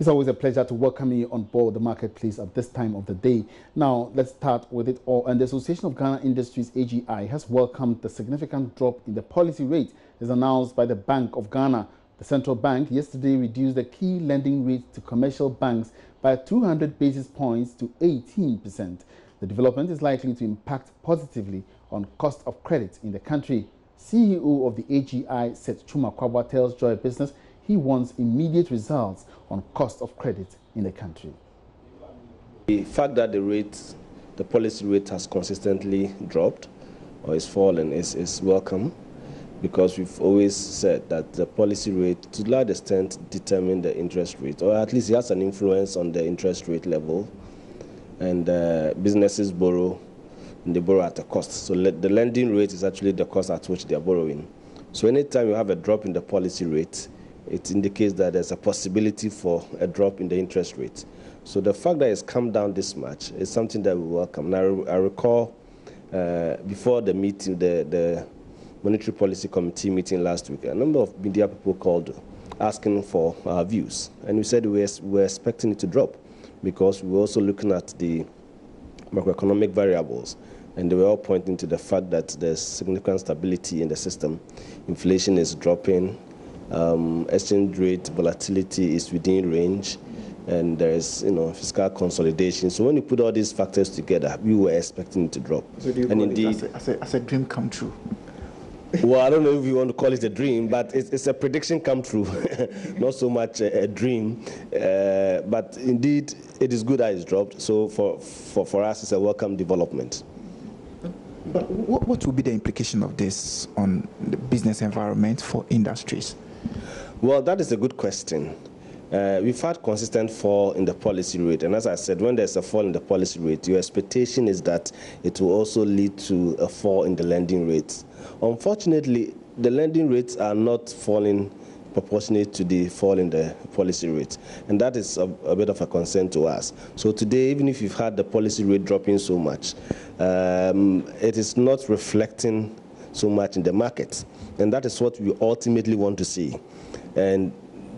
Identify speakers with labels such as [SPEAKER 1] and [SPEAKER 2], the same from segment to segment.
[SPEAKER 1] It's always a pleasure to welcome you on board the marketplace at this time of the day. Now, let's start with it all. And the Association of Ghana Industries, AGI, has welcomed the significant drop in the policy rate as announced by the Bank of Ghana. The central bank yesterday reduced the key lending rate to commercial banks by 200 basis points to 18%. The development is likely to impact positively on cost of credit in the country. CEO of the AGI, Seth Chumakwabwa, tells Joy Business he wants immediate results on cost of credit in the country.
[SPEAKER 2] The fact that the policy rate has consistently dropped or is fallen is welcome, because we've always said that the policy rate to a large extent determines the interest rate, or at least it has an influence on the interest rate level. And businesses borrow, and they borrow at a cost. So the lending rate is actually the cost at which they are borrowing. So anytime you have a drop in the policy rate, it indicates that there's a possibility for a drop in the interest rate. So the fact that it's come down this much is something that we welcome. Now, I recall before the meeting, the Monetary Policy Committee meeting last week, a number of media people called asking for our views. And we said we were expecting it to drop because we were also looking at the macroeconomic variables. And they were all pointing to the fact that there's significant stability in the system. Inflation is dropping. Exchange rate volatility is within range, and there is, fiscal consolidation. So when you put all these factors together, we were expecting it to drop.
[SPEAKER 3] So do you and indeed, as a dream come true?
[SPEAKER 2] Well, I don't know if you want to call it a dream, but it's a prediction come true, not so much a dream. But indeed, it is good that it's dropped. So for us, it's a welcome development.
[SPEAKER 3] But what will be the implication of this on the business environment for industries?
[SPEAKER 2] Well, that is a good question. We've had consistent fall in the policy rate. And as I said, when there's a fall in the policy rate, your expectation is that it will also lead to a fall in the lending rates. Unfortunately, the lending rates are not falling proportionate to the fall in the policy rate. And that is a bit of a concern to us. So today, even if you've had the policy rate dropping so much, it is not reflecting so much in the market. And that is what we ultimately want to see. And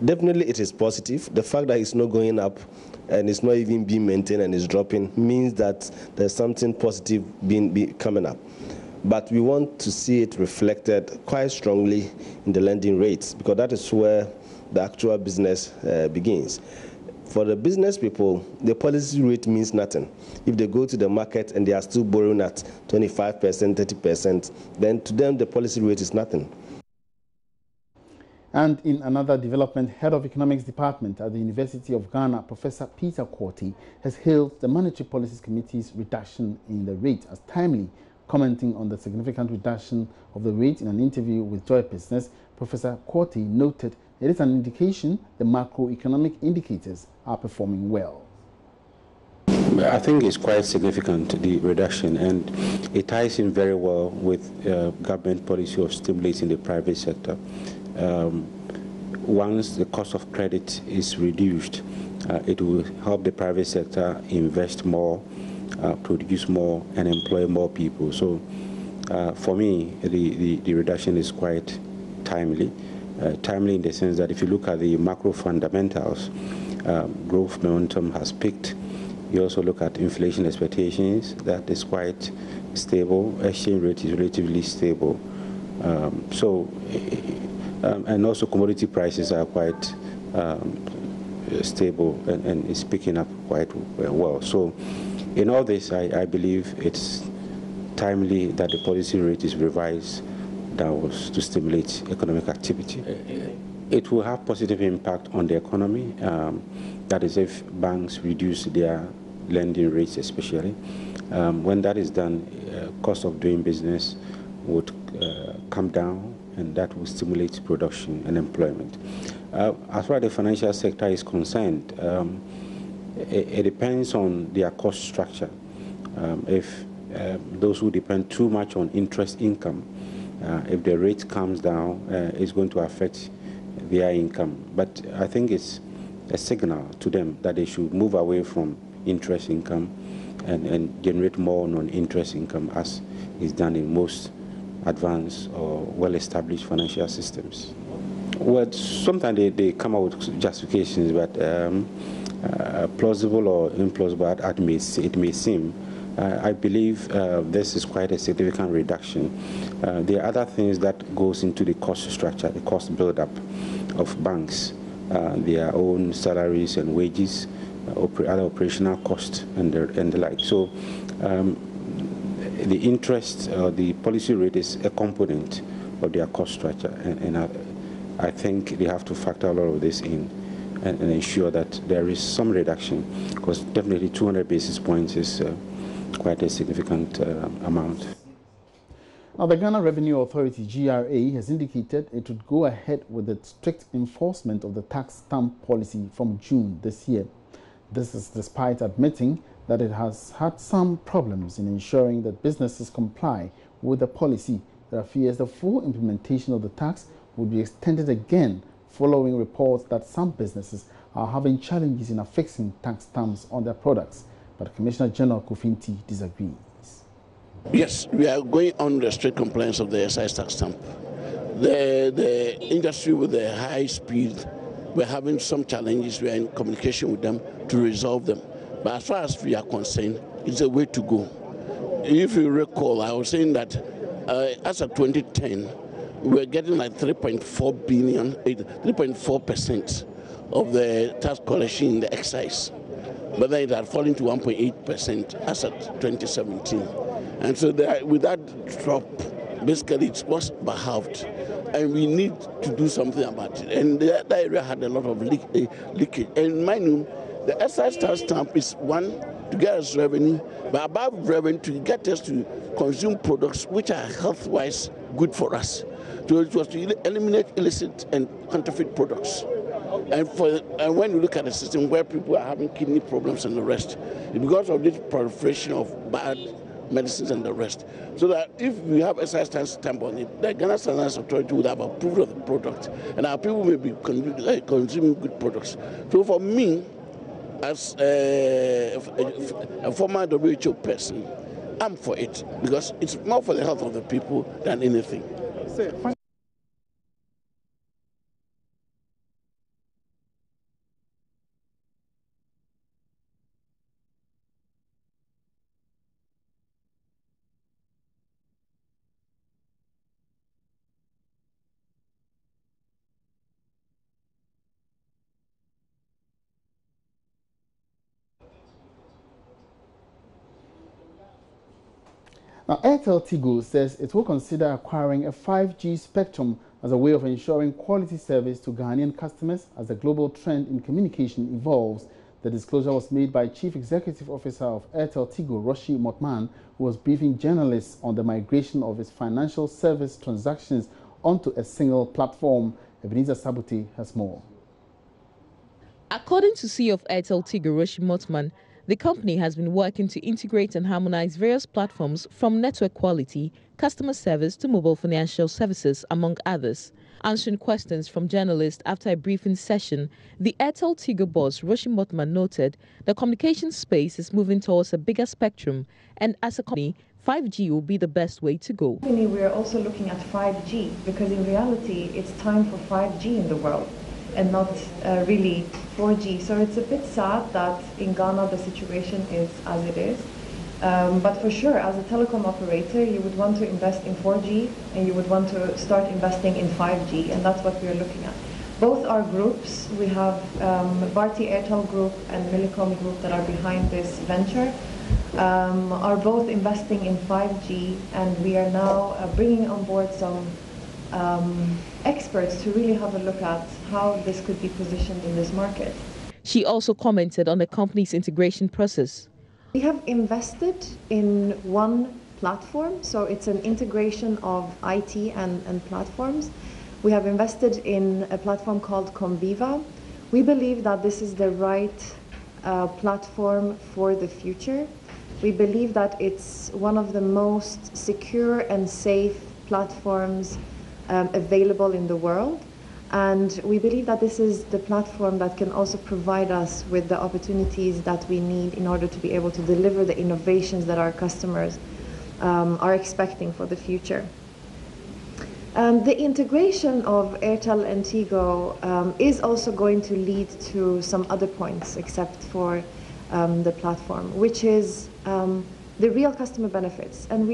[SPEAKER 2] definitely it is positive. The fact that it's not going up and it's not even being maintained and it's dropping means that there's something positive coming up. But we want to see it reflected quite strongly in the lending rates, because that is where the actual business begins. For the business people, the policy rate means nothing. If they go to the market and they are still borrowing at 25%, 30%, then to them the policy rate is nothing.
[SPEAKER 1] And in another development, Head of Economics Department at the University of Ghana, Professor Peter Quarty, has hailed the Monetary Policy Committee's reduction in the rate as timely. Commenting on the significant reduction of the rate in an interview with Joy Business, Professor Quarty noted it is an indication the macroeconomic indicators are performing well.
[SPEAKER 4] I think it's quite significant, the reduction, and it ties in very well with government policy of stimulating the private sector. Once the cost of credit is reduced, it will help the private sector invest more, produce more, and employ more people. So for me, the reduction is quite timely. Timely in the sense that if you look at the macro fundamentals, growth momentum has peaked. You also look at inflation expectations, that is quite stable. Exchange rate is relatively stable. And also commodity prices are quite stable and is picking up quite well. So in all this, I believe it's timely that the policy rate is revised downwards to stimulate economic activity. It will have positive impact on the economy. That is, if banks reduce their lending rates especially. When that is done, cost of doing business would come down, and that will stimulate production and employment. As far as the financial sector is concerned, it depends on their cost structure. If those who depend too much on interest income, if the rate comes down, it's going to affect their income. But I think it's a signal to them that they should move away from interest income and generate more non-interest income, as is done in most advanced or well-established financial systems. Well, sometimes they come out with justifications, but plausible or implausible it may seem. I believe this is quite a significant reduction. There are other things that goes into the cost structure, the cost build-up of banks, their own salaries and wages, other operational costs and the like. So the interest, the policy rate is a component of their cost structure, and I think they have to factor a lot of this in and ensure that there is some reduction, because definitely 200 basis points is quite a significant amount.
[SPEAKER 1] Now, the Ghana Revenue Authority, GRA, has indicated it would go ahead with the strict enforcement of the tax stamp policy from June this year. This is despite admitting that it has had some problems in ensuring that businesses comply with the policy. There are fears the full implementation of the tax will be extended again following reports that some businesses are having challenges in affixing tax stamps on their products. But Commissioner General Kofinti disagrees.
[SPEAKER 5] Yes, we are going on the strict compliance of the excise tax stamp. The industry with the high speed, we're having some challenges. We are in communication with them to resolve them. But as far as we are concerned, it's a way to go. If you recall, I was saying that as of 2010, we were getting like 3.4 billion, 3.4% of the tax collection in the excise. But then it had fallen to 1.8% as of 2017. And so with that drop, basically it was halved. And we need to do something about it. And that area had a lot of leakage. And mind you, the excise tax stamp is one, to get us revenue, but above revenue, to get us to consume products which are health-wise good for us. So it was to eliminate illicit and counterfeit products. And when you look at the system where people are having kidney problems and the rest, it's because of this proliferation of bad medicines and the rest. So that if we have excise tax stamp on it, the Ghana Standards Authority would have approved of the product, and our people may be consuming good products. So for me, as a former WHO person, I'm for it, because it's more for the health of the people than anything.
[SPEAKER 1] Now, Airtel Tigo says it will consider acquiring a 5G spectrum as a way of ensuring quality service to Ghanaian customers as the global trend in communication evolves. The disclosure was made by Chief Executive Officer of Airtel Tigo, Roshi Motman, who was briefing journalists on the migration of its financial service transactions onto a single platform. Ebenezer Sabute has more.
[SPEAKER 6] According to CEO of Airtel Tigo, Roshi Motman, the company has been working to integrate and harmonize various platforms from network quality, customer service to mobile financial services, among others. Answering questions from journalists after a briefing session, the Airtel Tigo boss, Roshi Motman, noted the communication space is moving towards a bigger spectrum, and as a company, 5G will be the best way to go.
[SPEAKER 7] We are also looking at 5G because in reality, it's time for 5G in the world and not really 4G. So it's a bit sad that in Ghana the situation is as it is. But for sure, as a telecom operator, you would want to invest in 4G and you would want to start investing in 5G, and that's what we are looking at. Both our groups, we have Bharti Airtel Group and Millicom Group that are behind this venture, are both investing in 5G, and we are now bringing on board some experts to really have a look at how this could be positioned in this market.
[SPEAKER 6] She also commented on the company's integration process.
[SPEAKER 7] We have invested in one platform, so it's an integration of IT and platforms. We have invested in a platform called Conviva. We believe that this is the right platform for the future. We believe that it's one of the most secure and safe platforms available in the world. And we believe that this is the platform that can also provide us with the opportunities that we need in order to be able to deliver the innovations that our customers are expecting for the future. The integration of Airtel and Tigo is also going to lead to some other points, except for the platform, which is the real customer benefits. And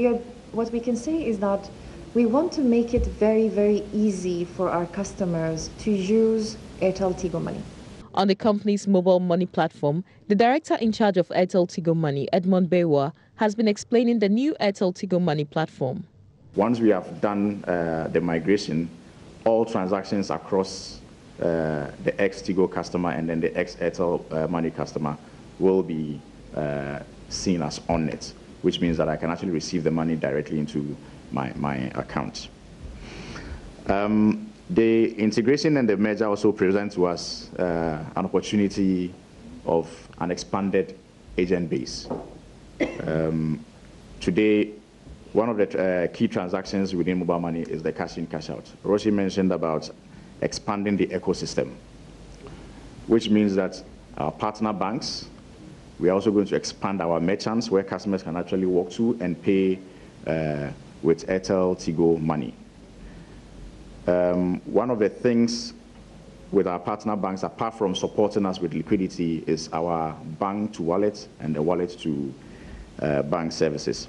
[SPEAKER 7] what we can say is that we want to make it very, very easy for our customers to use Airtel Tigo Money.
[SPEAKER 6] On the company's mobile money platform, the director in charge of Airtel Tigo Money, Edmond Bewa, has been explaining the new Airtel Tigo Money platform.
[SPEAKER 8] Once we have done the migration, all transactions across the ex-Tigo customer and then the ex-Airtel Money customer will be seen as on it, which means that I can actually receive the money directly into my account. The integration and the merger also present to us an opportunity of an expanded agent base. Today, one of the key transactions within mobile money is the cash in, cash out. Roshi mentioned about expanding the ecosystem, which means that our partner banks, we are also going to expand our merchants where customers can actually walk to and pay with Airtel Tigo Money. One of the things with our partner banks, apart from supporting us with liquidity, is our bank to wallet and the wallet to bank services.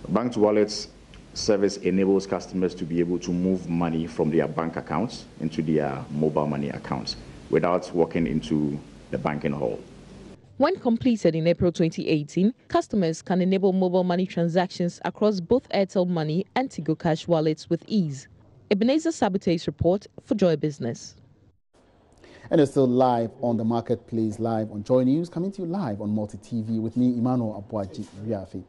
[SPEAKER 8] Bank to wallet service enables customers to be able to move money from their bank accounts into their mobile money accounts without walking into the banking hall.
[SPEAKER 6] When completed in April 2018, customers can enable mobile money transactions across both Airtel Money and Tigo Cash wallets with ease. Ebenezer Sabute's report for Joy Business.
[SPEAKER 1] And it's still live on the marketplace, live on Joy News, coming to you live on Multi TV with me, Emmanuel Abuaji Riafi.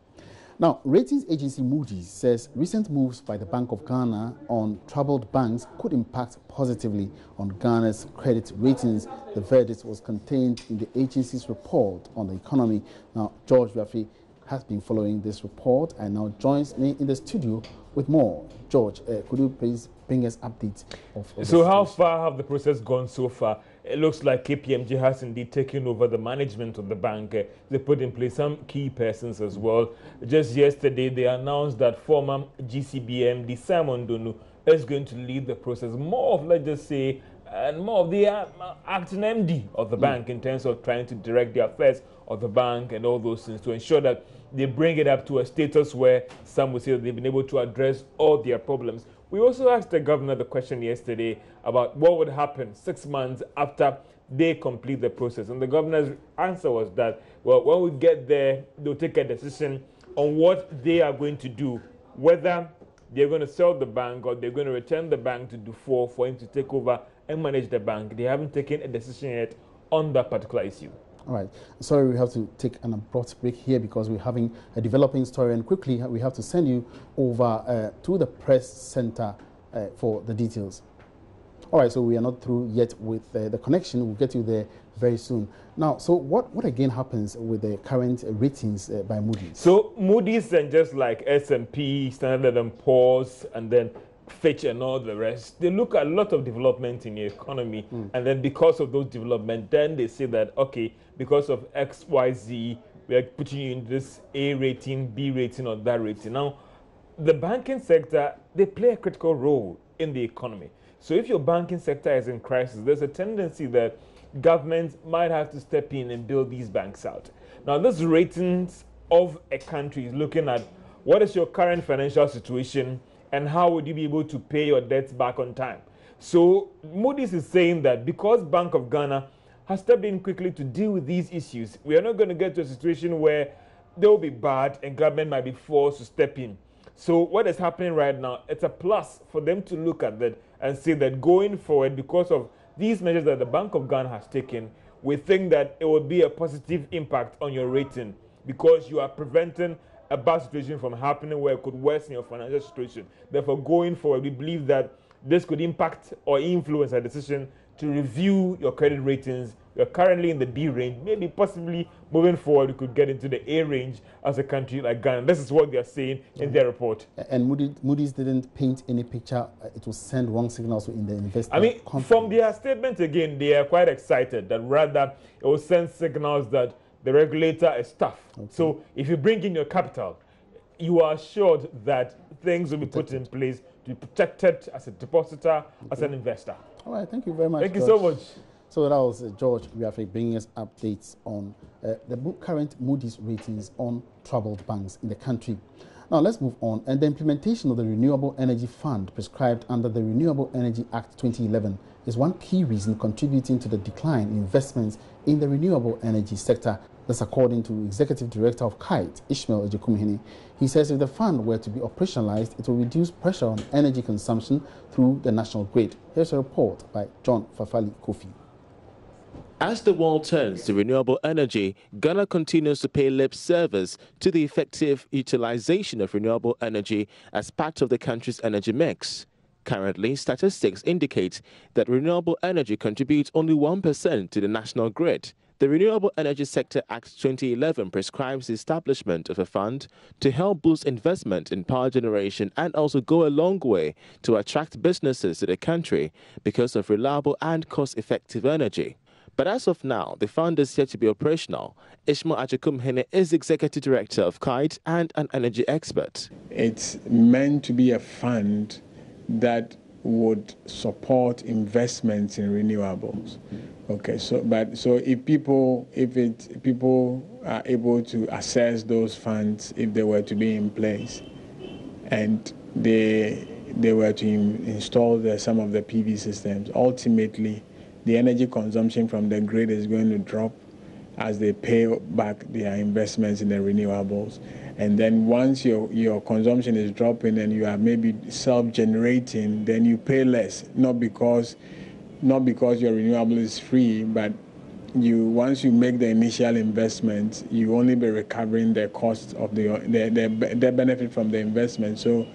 [SPEAKER 1] Now, ratings agency Moodys says recent moves by the Bank of Ghana on troubled banks could impact positively on Ghana's credit ratings. The verdict was contained in the agency's report on the economy. Now, George Riafi has been following this report and now joins me in the studio with more. George, could you please bring us updates of
[SPEAKER 9] So how far have the process gone so far? It looks like KPMG has indeed taken over the management of the bank. They put in place some key persons as well. Just yesterday, they announced that former GCB MD Simon Donu is going to lead the process. More of, let's just say, and more of the acting MD of the bank in terms of trying to direct the affairs of the bank and all those things to ensure that they bring it up to a status where some would say that they've been able to address all their problems. We also asked the governor the question yesterday about what would happen 6 months after they complete the process. And the governor's answer was that, well, when we get there, they'll take a decision on what they are going to do, whether they're going to sell the bank or they're going to return the bank to Dufour for him to take over and manage the bank. They haven't taken a decision yet on that particular issue.
[SPEAKER 1] All right. Sorry, we have to take an abrupt break here because we're having a developing story, and quickly we have to send you over to the press center for the details. All right, so we are not through yet with the connection. We'll get you there very soon. Now, so what again happens with the current ratings by Moody's?
[SPEAKER 9] So Moody's, and just like S&P, Standard & Poor's, and then Fitch and all the rest, they look at a lot of development in the economy, and then because of those developments, then they say that, okay, because of X, Y, Z, we are putting you in this A rating, B rating, or that rating. Now, the banking sector, they play a critical role in the economy. So if your banking sector is in crisis, there's a tendency that governments might have to step in and build these banks out. Now, this ratings of a country is looking at what is your current financial situation and how would you be able to pay your debts back on time. So Moody's is saying that because Bank of Ghana has stepped in quickly to deal with these issues, we are not going to get to a situation where they will be bad and government might be forced to step in. So what is happening right now, it's a plus for them to look at that and say that going forward, because of these measures that the Bank of Ghana has taken, we think that it will be a positive impact on your rating because you are preventing a bad situation from happening where it could worsen your financial situation. Therefore, going forward, we believe that this could impact or influence a decision to review your credit ratings. You're currently in the B range, maybe possibly moving forward, you could get into the A range as a country like Ghana. This is what they are saying in their report.
[SPEAKER 1] And Moody's didn't paint any picture. It will send wrong signals in the investment.
[SPEAKER 9] I mean, from their statement again, they are quite excited that rather it will send signals that the regulator is tough. Okay. So if you bring in your capital, you are assured that things will be put in place be protected as a depositor, as an investor.
[SPEAKER 1] All right, thank you very much.
[SPEAKER 9] Thank you so much.
[SPEAKER 1] So that was George Riafe bringing us updates on the current Moody's ratings on troubled banks in the country. Now let's move on. And the implementation of the Renewable Energy Fund prescribed under the Renewable Energy Act 2011 is one key reason contributing to the decline in investments in the renewable energy sector. That's according to Executive Director of KITE, Ishmael Ejekumhene. He says if the fund were to be operationalized, it will reduce pressure on energy consumption through the national grid. Here's a report by John Fafali Kofi.
[SPEAKER 10] As the world turns to renewable energy, Ghana continues to pay lip service to the effective utilization of renewable energy as part of the country's energy mix. Currently, statistics indicate that renewable energy contributes only 1% to the national grid. The Renewable Energy Sector Act 2011 prescribes the establishment of a fund to help boost investment in power generation and also go a long way to attract businesses to the country because of reliable and cost-effective energy. But as of now, the fund is yet to be operational. Ishmael Ejekumhene is Executive Director of KITE and an energy expert.
[SPEAKER 11] It's meant to be a fund that would support investments in renewables. Okay, so if people are able to access those funds, if they were to be in place, and they were to install some of the PV systems, ultimately the energy consumption from the grid is going to drop as they pay back their investments in the renewables. And then once your consumption is dropping and you are maybe self-generating, then you pay less, not because your renewable is free, but once you make the initial investment, you only be recovering the cost of the benefit from the investment. So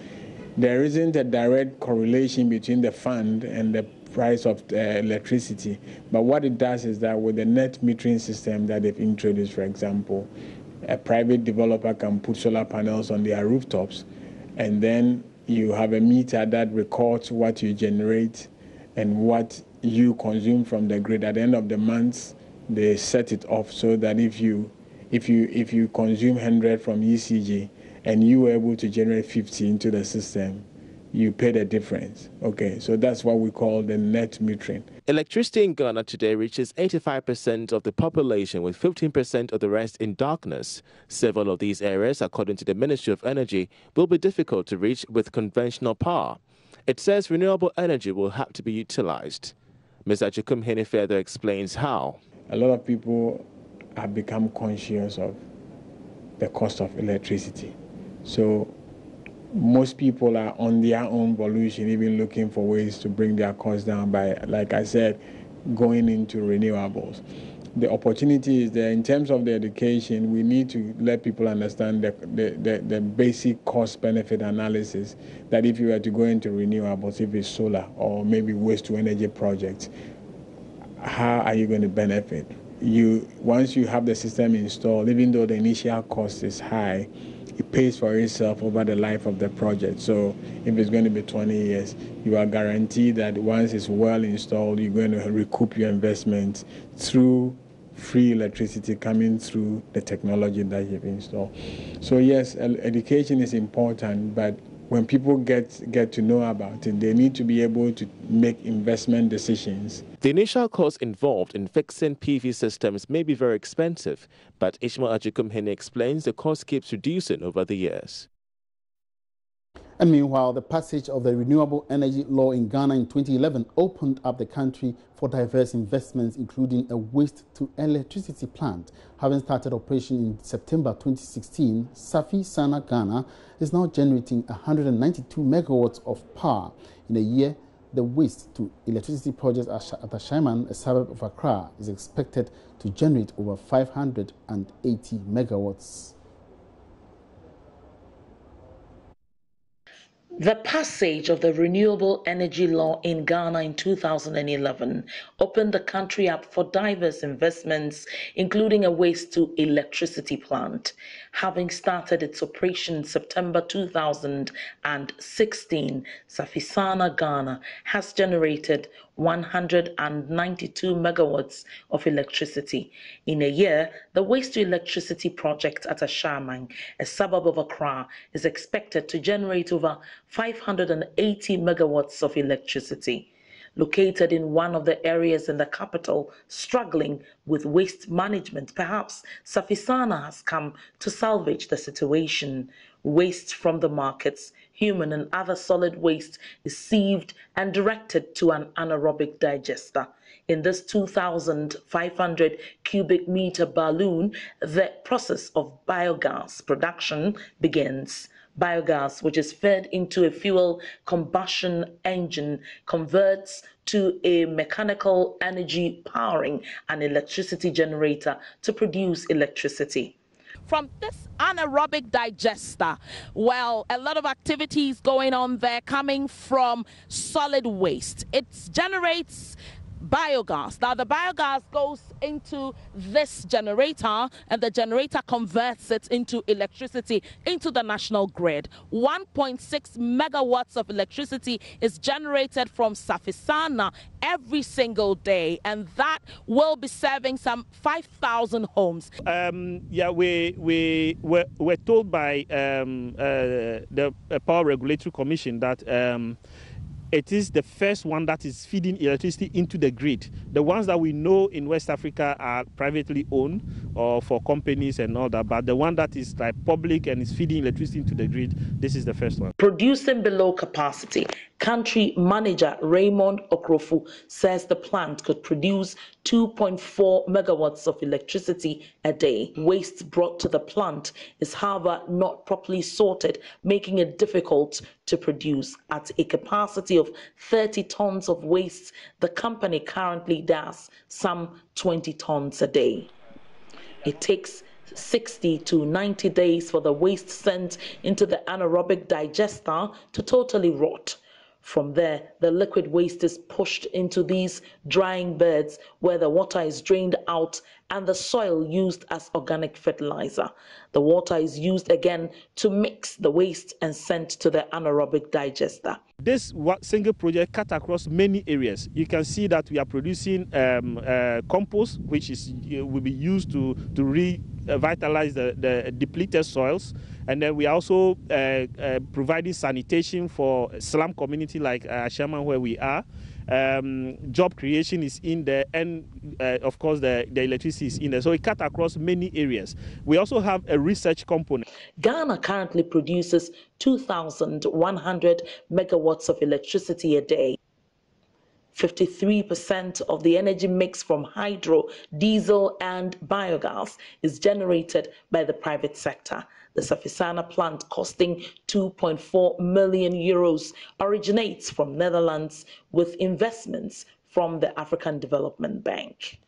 [SPEAKER 11] there isn't a direct correlation between the fund and the price of electricity. But what it does is that with the net metering system that they've introduced, for example, a private developer can put solar panels on their rooftops, and then you have a meter that records what you generate and what you consume from the grid. At the end of the month, they set it off so that if you consume 100 from ECG and you were able to generate 50 into the system, you pay the difference. Okay, so that's what we call the net metering.
[SPEAKER 10] Electricity in Ghana today reaches 85% of the population, with 15% of the rest in darkness. Several of these areas, according to the Ministry of Energy, will be difficult to reach with conventional power. It says renewable energy will have to be utilized. Ms. Ejekumhene further explains how.
[SPEAKER 11] A lot of people have become conscious of the cost of electricity. So most people are on their own volition, even looking for ways to bring their costs down by, like I said, going into renewables. The opportunity is there. In terms of the education, we need to let people understand the basic cost-benefit analysis, that if you were to go into renewables, if it's solar or maybe waste-to-energy projects, how are you going to benefit? Once you have the system installed, even though the initial cost is high, it pays for itself over the life of the project. So if it's going to be 20 years, you are guaranteed that once it's well installed, you're going to recoup your investment through free electricity coming through the technology that you've installed. So yes, education is important, but when people get to know about it, they need to be able to make investment decisions.
[SPEAKER 10] The initial cost involved in fixing PV systems may be very expensive, but Ishmael Ejekumhene explains the cost keeps reducing over the years.
[SPEAKER 1] And meanwhile, the passage of the Renewable Energy Law in Ghana in 2011 opened up the country for diverse investments, including a waste-to-electricity plant. Having started operation in September 2016, Safi Sana Ghana is now generating 192 megawatts of power. In a year, the waste-to-electricity project at Ashaiman, a suburb of Accra, is expected to generate over 580 megawatts.
[SPEAKER 12] The passage of the Renewable Energy Law in Ghana in 2011 opened the country up for diverse investments, including a waste-to-electricity plant. Having started its operation in September 2016, Safisana Ghana has generated 192 megawatts of electricity. In a year, the waste-to-electricity project at Ashaiman, a suburb of Accra, is expected to generate over 580 megawatts of electricity. Located in one of the areas in the capital struggling with waste management, perhaps Safisana has come to salvage the situation. Waste from the markets, human and other solid waste, is sieved and directed to an anaerobic digester. In this 2,500 cubic meter balloon, the process of biogas production begins. Biogas, which is fed into a fuel combustion engine, converts to a mechanical energy powering an electricity generator to produce electricity. From this anaerobic digester, well, a lot of activities going on there coming from solid waste. It generates biogas. Now the biogas goes into this generator and the generator converts it into electricity into the national grid. 1.6 megawatts of electricity is generated from Safisana every single day, and that will be serving some 5,000 homes.
[SPEAKER 13] We were told by the Power Regulatory Commission that it is the first one that is feeding electricity into the grid. The ones that we know in West Africa are privately owned or for companies and all that, but the one that is like public and is feeding electricity into the grid, this is the first one.
[SPEAKER 12] Producing below capacity, country manager Raymond Okrofu says the plant could produce 2.4 megawatts of electricity a day. Waste brought to the plant is, however, not properly sorted, making it difficult to produce. At a capacity of 30 tons of waste, the company currently does some 20 tons a day. It takes 60 to 90 days for the waste sent into the anaerobic digester to totally rot. From there, the liquid waste is pushed into these drying beds where the water is drained out and the soil used as organic fertilizer. The water is used again to mix the waste and sent to the anaerobic digester.
[SPEAKER 13] This single project cut across many areas. You can see that we are producing compost, which will be used to revitalize the depleted soils. And then we are also providing sanitation for slum community like Ashama, where we are. Job creation is in there, and of course the electricity is in there. So it cut across many areas. We also have a research component.
[SPEAKER 12] Ghana currently produces 2,100 megawatts of electricity a day. 53% of the energy mix from hydro, diesel, and biogas is generated by the private sector. The Safisana plant, costing 2.4 million euros, originates from Netherlands with investments from the African Development Bank.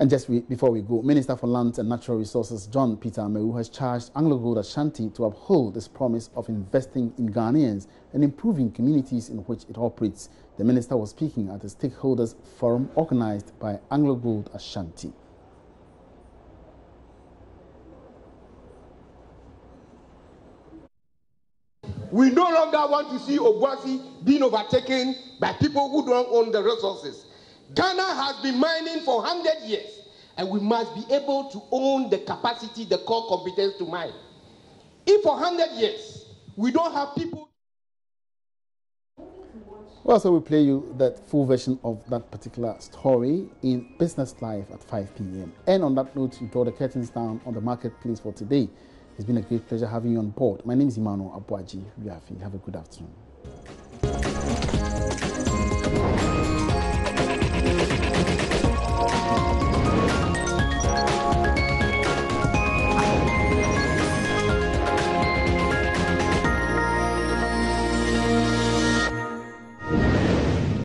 [SPEAKER 1] And just before we go, Minister for Lands and Natural Resources John Peter Amewu has charged AngloGold Ashanti to uphold its promise of investing in Ghanaians and improving communities in which it operates. The minister was speaking at a stakeholders forum organized by AngloGold Ashanti.
[SPEAKER 14] We no longer want to see Obuasi being overtaken by people who don't own the resources. Ghana has been mining for 100 years, and we must be able to own the capacity, the core competence to mine. If for 100 years we don't have people...
[SPEAKER 1] Well, so we play you that full version of that particular story in Business Live at 5 p.m. And on that note, we draw the curtains down on the marketplace for today. It's been a great pleasure having you on board. My name is Emmanuel Abuaji. Have a good afternoon.